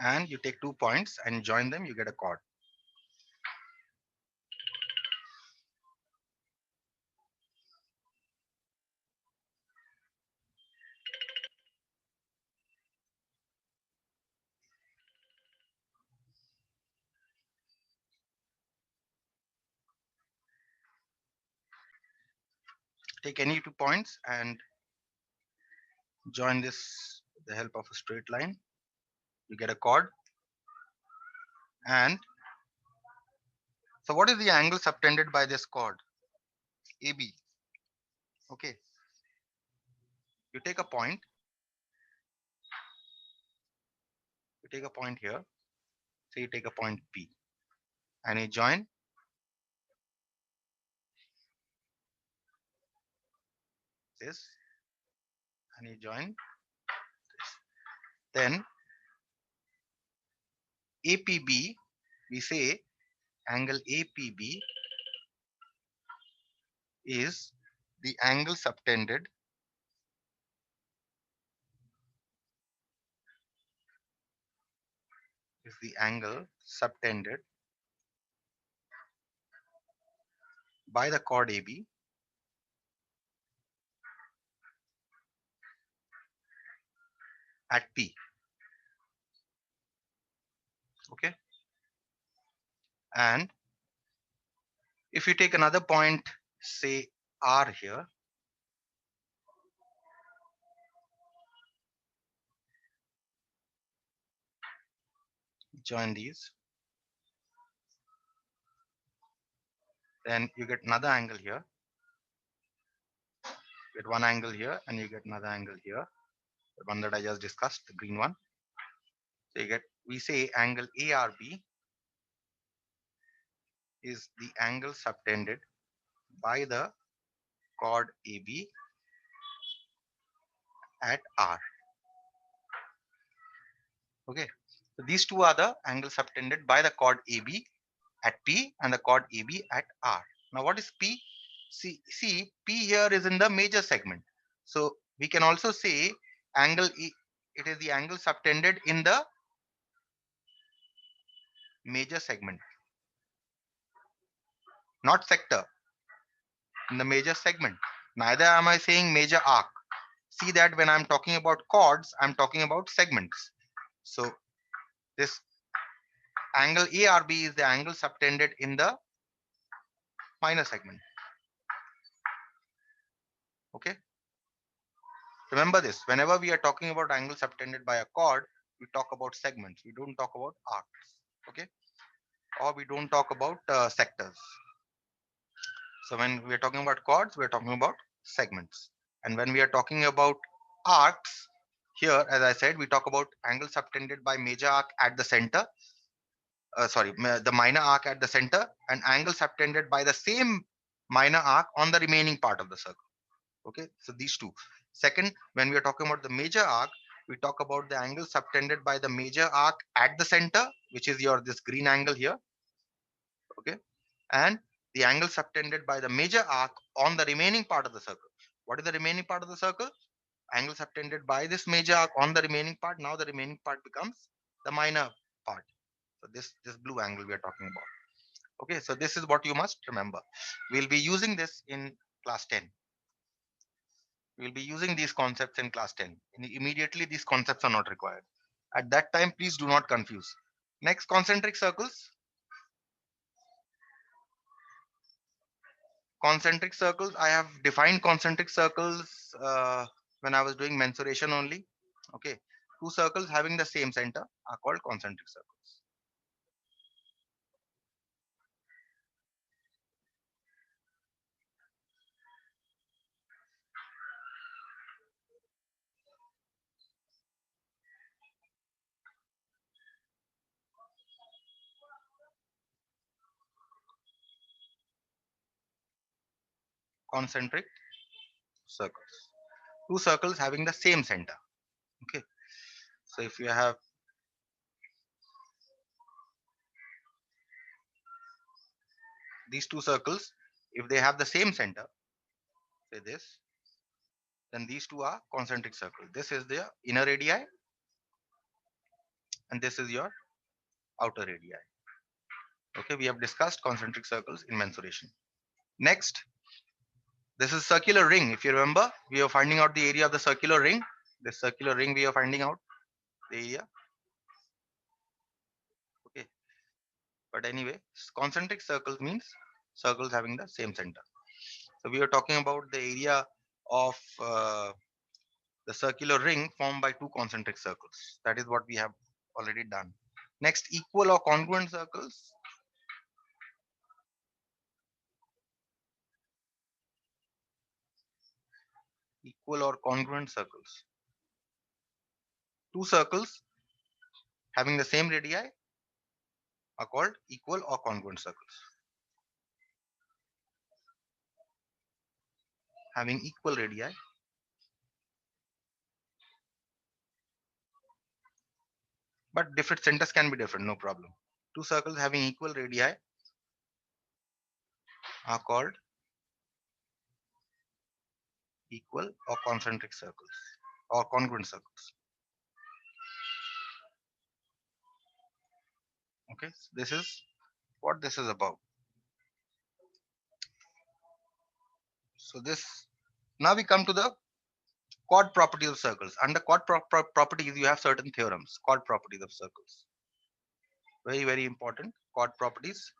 and you take 2 points and join them, you get a chord. Take any 2 points and join this with the help of a straight line. You get a chord. And so what is the angle subtended by this chord? AB. Okay. You take a point. You take a point here. So you take a point P. And you join this. And you join this. Then APB, we say angle APB is the angle subtended by the chord AB at P. Okay. And if you take another point, say R here, join these, then you get another angle here. You get one angle here and you get another angle here, the one that I just discussed, the green one. So you get, we say angle ARB is the angle subtended by the chord AB at R. Okay, so these two are the angles subtended by the chord AB at P and the chord AB at R. Now what is P? See, P here is in the major segment. So we can also say angle E, it is the angle subtended in the major segment, not sector, in the major segment. Neither am I saying major arc. See that when I'm talking about chords, I'm talking about segments. So this angle ARB is the angle subtended in the minor segment. Okay. Remember this, whenever we are talking about angle subtended by a chord, we talk about segments. We don't talk about arcs. Okay. Or we don't talk about sectors. So when we are talking about chords, we are talking about segments. And when we are talking about arcs, here, as I said, we talk about angle subtended by major arc at the center. The minor arc at the center, and angle subtended by the same minor arc on the remaining part of the circle. Okay, so these two. Second, when we are talking about the major arc, we talk about the angle subtended by the major arc at the center, which is your this green angle here. Okay, and the angle subtended by the major arc on the remaining part of the circle. What is the remaining part of the circle? Angle subtended by this major arc on the remaining part. Now the remaining part becomes the minor part. So this blue angle we are talking about. Okay, so this is what you must remember. We'll be using this in class 10. We'll be using these concepts in class 10. Immediately, these concepts are not required. At that time, please do not confuse. Next, concentric circles. Concentric circles, I have defined concentric circles when I was doing mensuration only. Okay, two circles having the same center are called concentric circles. Concentric circles. Two circles having the same center. Okay, so if you have these two circles, if they have the same center, say this, then these two are concentric circles. This is the inner radii and this is your outer radii. Okay, we have discussed concentric circles in mensuration. Next, this is circular ring. If you remember, we are finding out the area of the circular ring. This circular ring we are finding out the area. Okay, but anyway, concentric circles means circles having the same center. So we are talking about the area of the circular ring formed by two concentric circles. That is what we have already done. Next, equal or congruent circles. Equal or congruent circles. Two circles having the same radii are called equal or congruent circles. Having equal radii, but different centers can be different, no problem. Two circles having equal radii are called equal or concentric circles or congruent circles. Okay, so this is what this is about. So this, now we come to the chord properties of circles. Under chord properties, you have certain theorems. Chord properties of circles. Very, very important. Chord properties.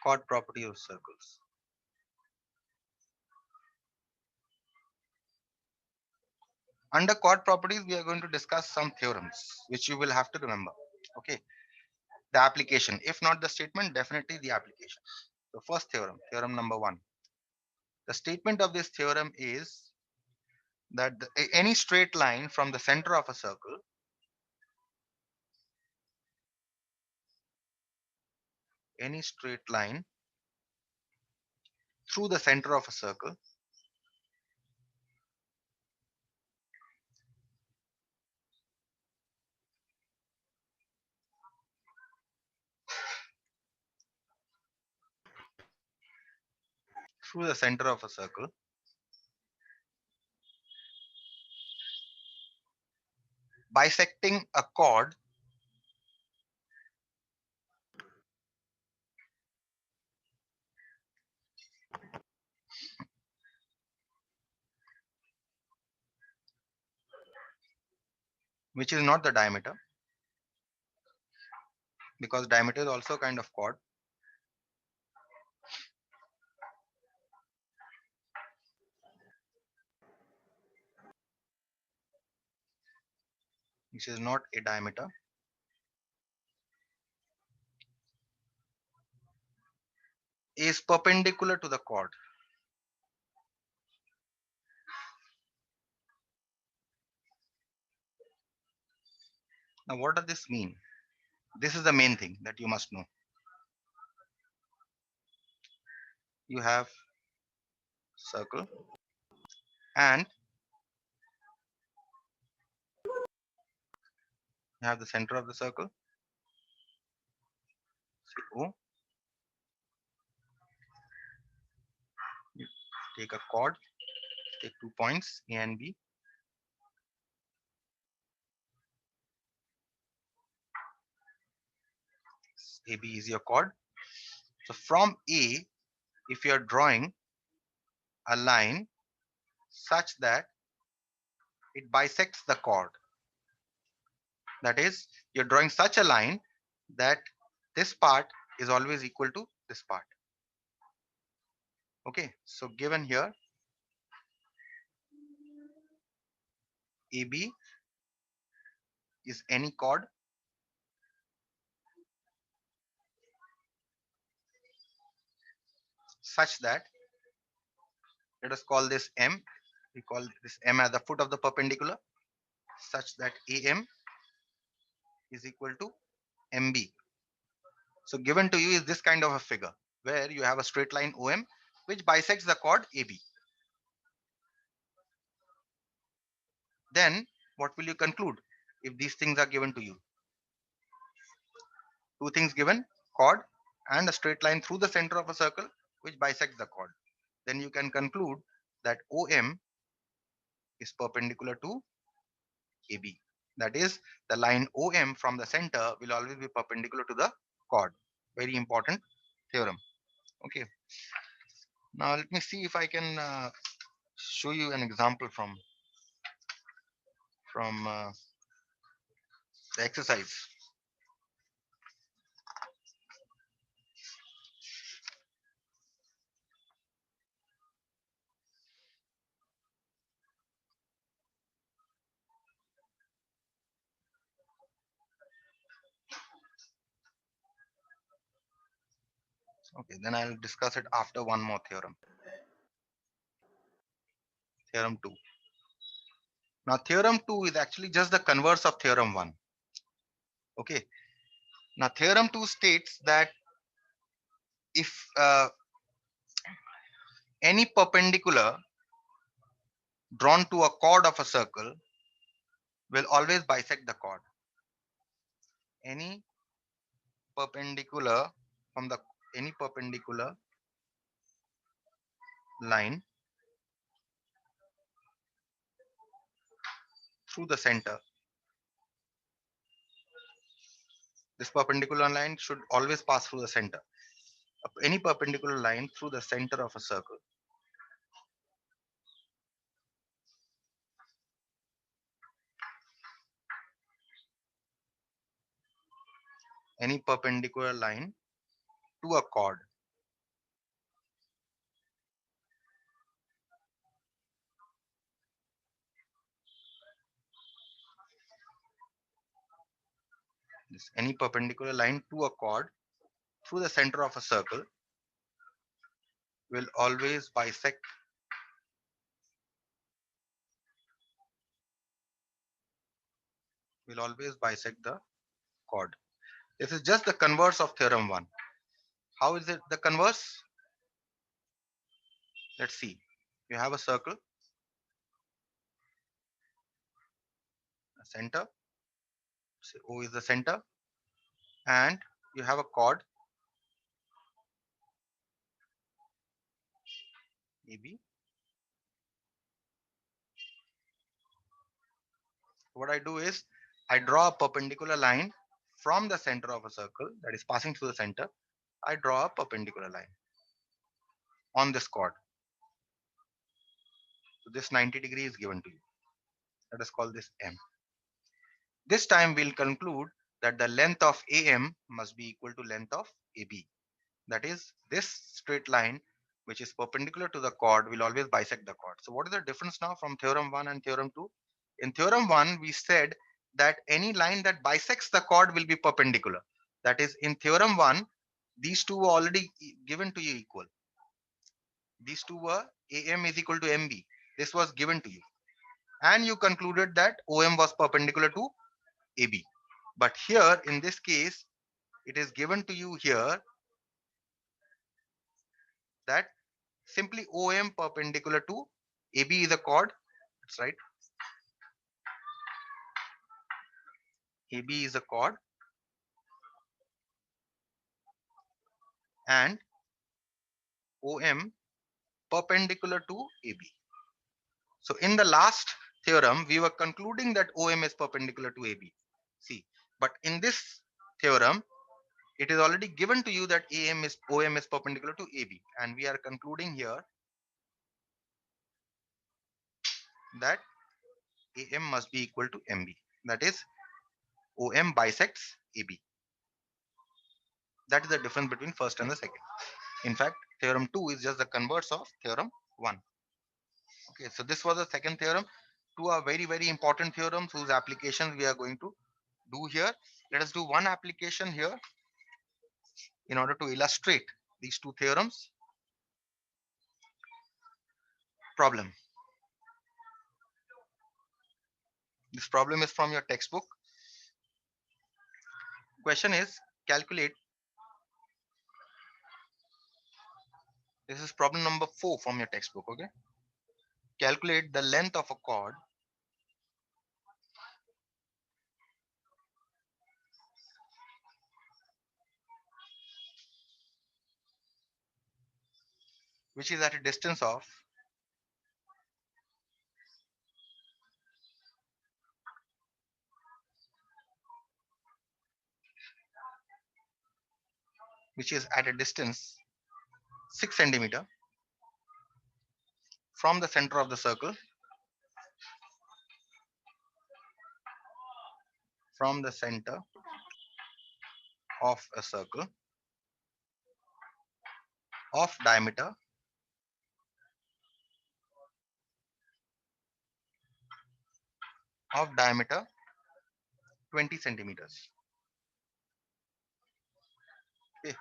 Chord property of circles. Under chord properties, we are going to discuss some theorems, which you will have to remember. Okay. The application. If not the statement, definitely the application. The first theorem, theorem number one. The statement of this theorem is that any straight line from the center of a circle any straight line through the center of a circle through the center of a circle bisecting a chord which is not the diameter, because diameter is also a kind of chord, which is not a diameter, is perpendicular to the chord. Now what does this mean? This is the main thing that you must know. You have circle and you have the center of the circle, say O. You take a chord, take 2 points A and B. AB is your chord. So from A, if you are drawing a line such that it bisects the chord, that is, you're drawing such a line that this part is always equal to this part. Okay, so given here, AB is any chord such that, let us call this M, we call this M as the foot of the perpendicular, such that AM is equal to MB. So given to you is this kind of a figure where you have a straight line OM which bisects the chord AB. Then what will you conclude if these things are given to you? Two things given, chord and a straight line through the center of a circle which bisects the chord. Then you can conclude that OM is perpendicular to AB. That is, the line OM from the center will always be perpendicular to the chord. Very important theorem. Okay. Now let me see if I can show you an example from the exercise. Okay, then I'll discuss it after one more theorem. Theorem 2. Now theorem 2 is actually just the converse of theorem 1. Okay. Now theorem 2 states that if any perpendicular drawn to a chord of a circle will always bisect the chord. Any perpendicular from the any perpendicular line through the center. This perpendicular line should always pass through the center. Any perpendicular line through the center of a circle any perpendicular line to a chord any perpendicular line to a chord through the center of a circle will always bisect the chord. This is just the converse of theorem 1. How is it the converse? Let's see. You have a circle, a center, say O is the center, and you have a chord AB. What I do is I draw a perpendicular line from the center of a circle that is passing through the center. I draw a perpendicular line on this chord. So this 90 degree is given to you. Let us call this M. This time we'll conclude that the length of AM must be equal to length of AB. That is, this straight line which is perpendicular to the chord will always bisect the chord. So what is the difference now from theorem 1 and theorem 2? In theorem 1 we said that any line that bisects the chord will be perpendicular. That is, in theorem 1 these two were already given to you equal. These two were AM is equal to MB. This was given to you. And you concluded that OM was perpendicular to AB. But here in this case, it is given to you here that simply OM perpendicular to AB is a chord. That's right. AB is a chord and OM perpendicular to AB. So in the last theorem, we were concluding that OM is perpendicular to AB. See, but in this theorem, it is already given to you that OM is perpendicular to AB, and we are concluding here that AM must be equal to MB. That is, OM bisects AB. That is the difference between first and the second. In fact, theorem 2 is just the converse of theorem 1. Okay, so this was the second theorem. Two are very, very important theorems whose applications we are going to do here. Let us do one application here in order to illustrate these two theorems. Problem. This problem is from your textbook. Question is, calculate. This is problem number 4 from your textbook. Okay. Calculate the length of a chord which is at a distance of which is at a distance 6 centimeter from the center of the circle, from the center of a circle of diameter 20 centimeters. Okay.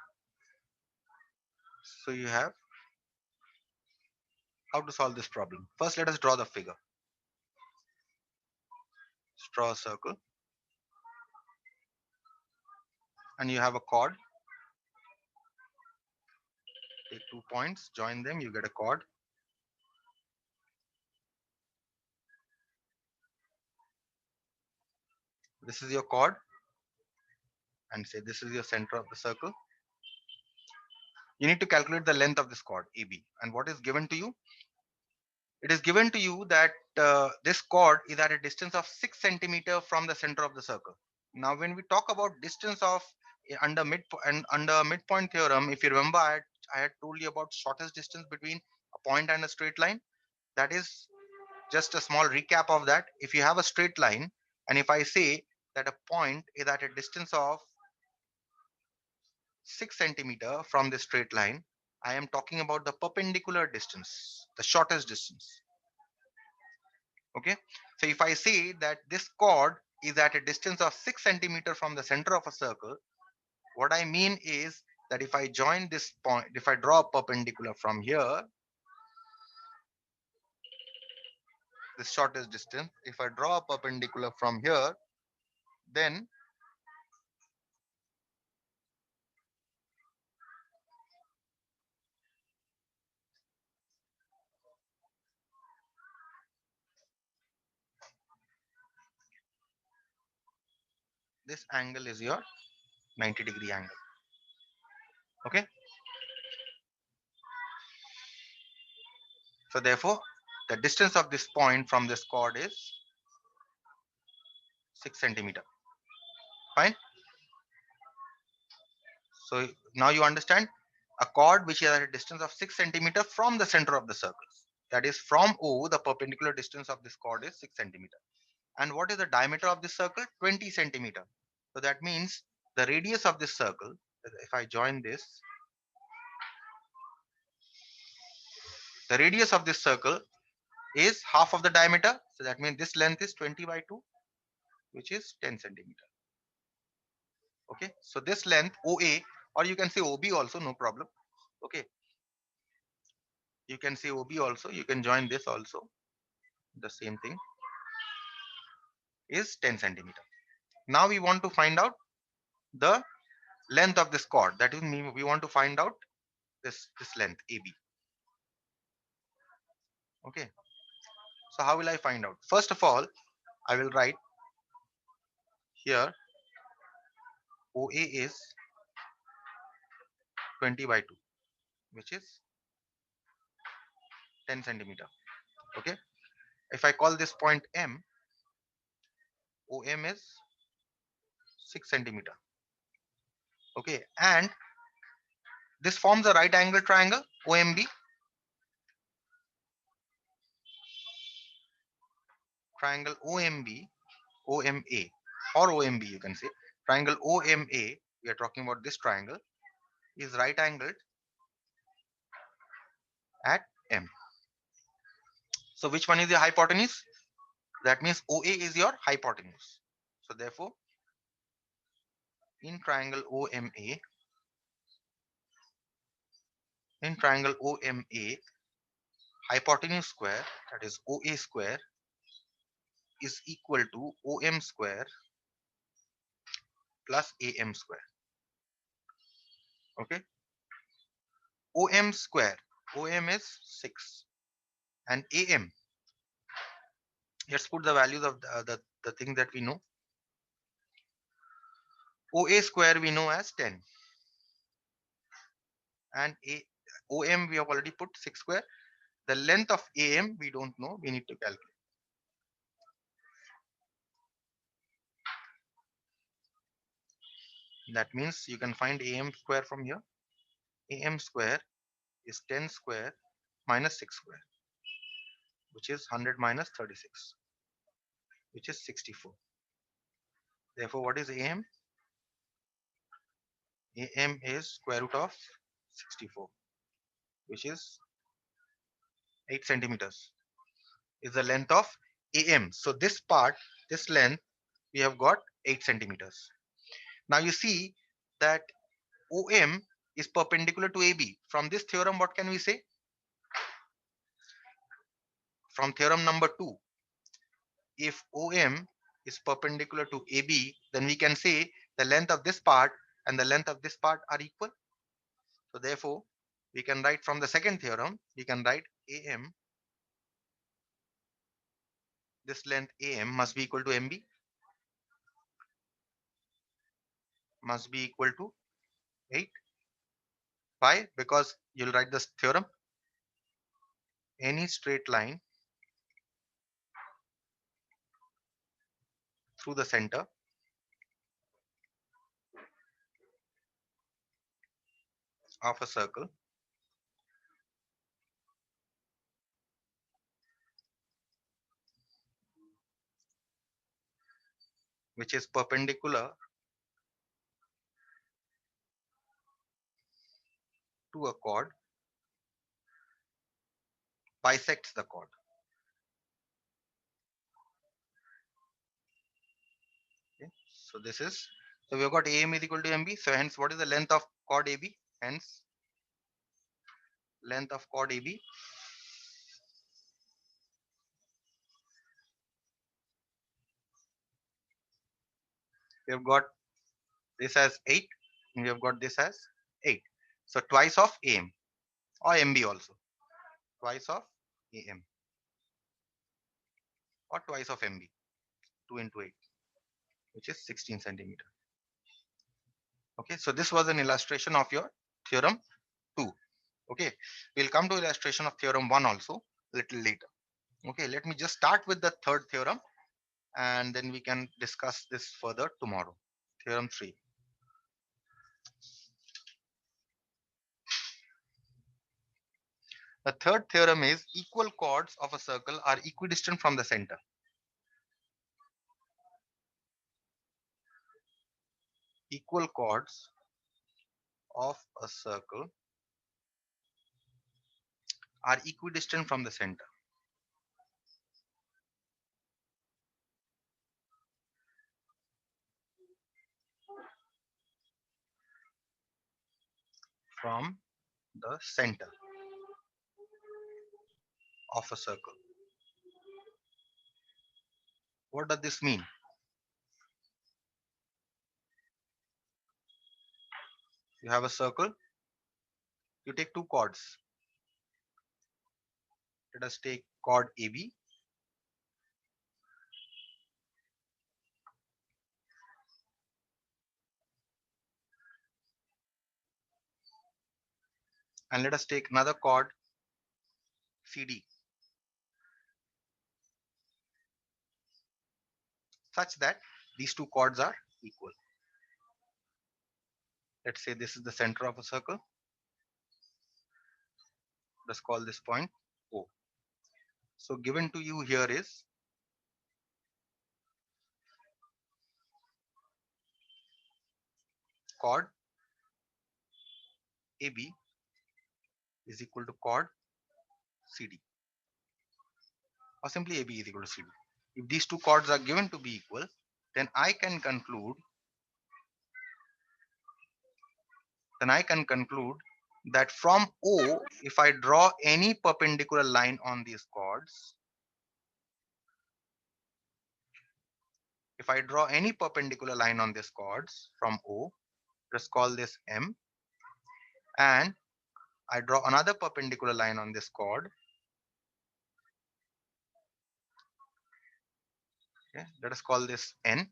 So you have how to solve this problem. First, let us draw the figure. Let's draw a circle, and you have a chord. Take 2 points, join them, you get a chord. This is your chord, and say this is your center of the circle. You need to calculate the length of this chord AB. And what is given to you? It is given to you that this chord is at a distance of 6 centimeter from the center of the circle. Now, when we talk about distance of under midpoint theorem, if you remember, I had told you about shortest distance between a point and a straight line. That is just a small recap of that. If you have a straight line, and if I say that a point is at a distance of 6 centimeter from the straight line, I am talking about the perpendicular distance, the shortest distance. Okay. So if I say that this chord is at a distance of 6 centimeter from the center of a circle, what I mean is that if I join this point, if I draw a perpendicular from here, the shortest distance, if I draw a perpendicular from here, then this angle is your 90-degree angle. Okay. So therefore, the distance of this point from this chord is 6 centimeter. Fine. So now you understand a chord which is at a distance of 6 centimeter from the center of the circle. That is from O, the perpendicular distance of this chord is 6 centimeter. And what is the diameter of this circle? 20 centimeter. So that means the radius of this circle, if I join this, the radius of this circle is half of the diameter. So that means this length is 20 by 2, which is 10 centimeter. Okay. So this length OA, or you can say OB also, no problem. Okay. You can say OB also. You can join this also. The same thing is 10 centimeter. Now we want to find out the length of this chord. That is, we want to find out this length AB. Okay. So how will I find out? First of all, I will write here OA is 20 by 2, which is 10 centimeter. Okay. If I call this point M, OM is 6 centimeter. Okay. And this forms a right angle triangle, OMB. Triangle OMB, OMA, or OMB, you can say. Triangle OMA, we are talking about this triangle, is right angled at M. So which one is the hypotenuse? That means OA is your hypotenuse. So therefore, in triangle OMA, hypotenuse square, that is OA square, is equal to OM square plus AM square. Okay. OM square, OM is 6, and AM, let's put the values of the thing that we know. OA square we know as 10, and OM we have already put 6 square. The length of AM we don't know. We need to calculate. That means you can find AM square from here. AM square is 10 square minus 6 square, which is 100 minus 36, which is 64. Therefore, what is AM? AM is square root of 64, which is 8 centimeters, is the length of AM. So this part, this length, we have got 8 centimeters. Now you see that OM is perpendicular to AB. From this theorem, what can we say? From theorem number 2, if OM is perpendicular to AB, then we can say the length of this part and the length of this part are equal. So therefore, we can write from the second theorem, we can write AM, this length AM must be equal to MB, must be equal to 8. Why? Because you'll write this theorem, any straight line through the center of a circle which is perpendicular to a chord bisects the chord. Okay. So this is, so we have got AM is equal to MB. So hence, what is the length of chord AB? Hence, length of chord AB we have got this as 8 and we have got this as 8. So twice of AM or MB also, twice of AM or twice of MB, 2 into 8, which is 16 centimeter. Okay, so this was an illustration of your theorem 2. Okay, we'll come to illustration of theorem 1 also a little later. Okay, let me just start with the third theorem and then we can discuss this further tomorrow. Theorem 3. The third theorem is equal chords of a circle are equidistant from the center. Equal chords of a circle are equidistant from the center. From the center of a circle. What does this mean? You have a circle, you take two chords. Let us take chord AB and let us take another chord CD, such that these two chords are equal. Let's say this is the center of a circle. Let's call this point O. So given to you here is chord AB is equal to chord CD, or simply AB is equal to CD. If these two chords are given to be equal, then I can conclude that from O, if I draw any perpendicular line on these chords, if I draw any perpendicular line on these chords from O, let's call this M, and I draw another perpendicular line on this chord, okay, let us call this N,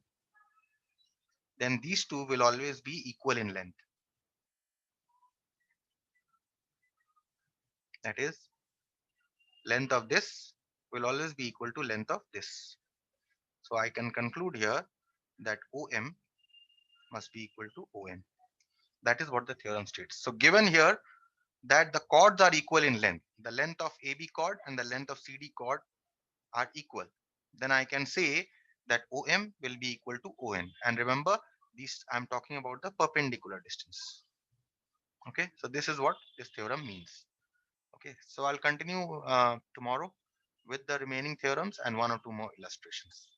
then these two will always be equal in length. That is, length of this will always be equal to length of this. So I can conclude here that OM must be equal to ON. That is what the theorem states. So given here that the chords are equal in length, the length of AB chord and the length of CD chord are equal, then I can say that OM will be equal to ON. And remember, these I'm talking about the perpendicular distance. Okay, so this is what this theorem means. Okay, so I'll continue tomorrow with the remaining theorems and one or two more illustrations.